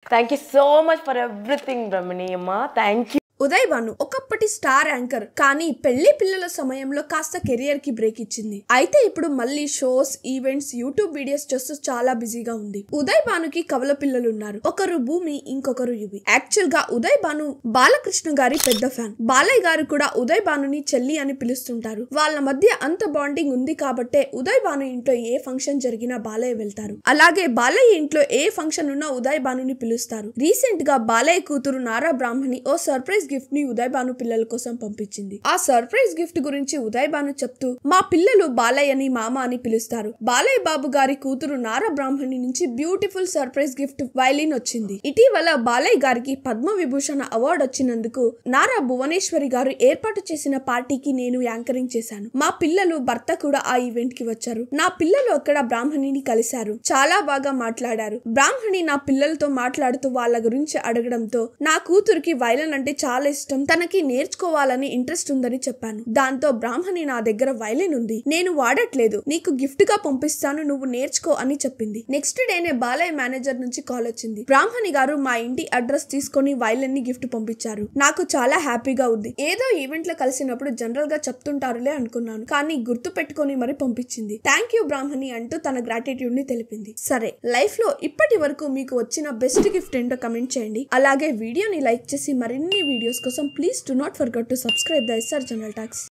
Thank you so much for everything, Brahmani Amma. Thank you. Uday Bhanu ఒకప్పటి star anchor కానీ పెళ్లి పిల్లల సమయంలో కాస్త కెరియర్ కి బ్రేక్ ఇచ్చింది. అయితే ఇప్పుడు మళ్ళీ షోస్, ఈవెంట్స్, యూట్యూబ్ వీడియోస్ చేస్తూ చాలా బిజీగా ఉంది. ఉదయ్ భానుకి కవల పిల్లలు ఉన్నారు. ఒకరు భూమి, ఇంకొకరు యువి. యాక్చువల్ గా ఉదయ్ భాను బాలకృష్ణ గారి పెద్ద ఫ్యాన్. బాలయ్య గారు కూడా ఉదయ్ భానుని చెల్లి అని పిలుస్తుంటారు. వాళ్ళ మధ్య అంత బాండింగ్ ఉంది కాబట్టే ఉదయ్ భాను ఇంట్లో ఏ ఫంక్షన్ జరిగినా బాలయ్య వెళ్తారు. అలాగే బాలయ్య ఇంట్లో ఏ ఫంక్షన్ ఉన్నా ఉదయ్ భానుని పిలుస్తారు. రీసెంట్ గా బాలయ్య కూతురు నారా బ్రాహ్మణి ఓ సర్ప్రైజ్ గిఫ్ట్ ని ఉదయ్ భాను పిల్లల కోసం పంపించింది. ఆ సర్ప్రైజ్ గిఫ్ట్ గురించి ఉదయ్ భాను చెప్తూ, మా పిల్లలు బాలయ్యని మామ అని పిలుస్తారు. బాలయ్య బాబు గారి కూతురు నారా బ్రాహ్మణి నుంచి బ్యూటిఫుల్ సర్ప్రైజ్ గిఫ్ట్ వైలిన్ వచ్చింది. ఇటీవల బాలయ్య గారికి పద్మ విభూషణ అవార్డు వచ్చినందుకు నారా భువనేశ్వరి గారు ఏర్పాటు చేసిన పార్టీకి నేను యాంకరింగ్ చేశాను. మా పిల్లలు, భర్త కూడా ఆ ఈవెంట్ కి వచ్చారు. నా పిల్లలు అక్కడ బ్రాహ్మణిని కలిశారు. చాలా బాగా మాట్లాడారు. బ్రాహ్మణి నా పిల్లలతో మాట్లాడుతూ వాళ్ళ గురించి అడగడంతో నా కూతురికి వైలిన్ అంటే చాలా ఇష్టం, తనకి నేర్చుకోవాలని ఇంట్రెస్ట్ ఉందని చెప్పాను. దాంతో బ్రాహ్మణి నా దగ్గర వైలిన్ ఉంది, నేను వాడట్లేదు, నీకు గిఫ్ట్ గా పంపిస్తాను, నువ్వు నేర్చుకో అని చెప్పింది. నెక్స్ట్ డేనే బాలయ్య మేనేజర్ నుంచి కాల్ వచ్చింది. బ్రాహ్మణి గారు మా ఇంటి అడ్రస్ తీసుకొని వైలిన్ ని గిఫ్ట్ పంపించారు. నాకు చాలా హ్యాపీగా ఉంది. ఏదో ఈవెంట్ లో కలిసినప్పుడు జనరల్ గా చెప్తుంటారులే అనుకున్నాను, కానీ గుర్తు పెట్టుకొని మరి పంపించింది. థ్యాంక్ యూ బ్రాహ్మణి అంటూ తన గ్రాటిట్యూడ్ ని తెలిపింది. సరే, లైఫ్ లో ఇప్పటి వరకు మీకు వచ్చిన బెస్ట్ గిఫ్ట్ ఏంటో కమెంట్ చేయండి. అలాగే వీడియోని లైక్ చేసి మరిన్ని వీడియోస్ కోసం please do not forget to subscribe the SR Channel Talks.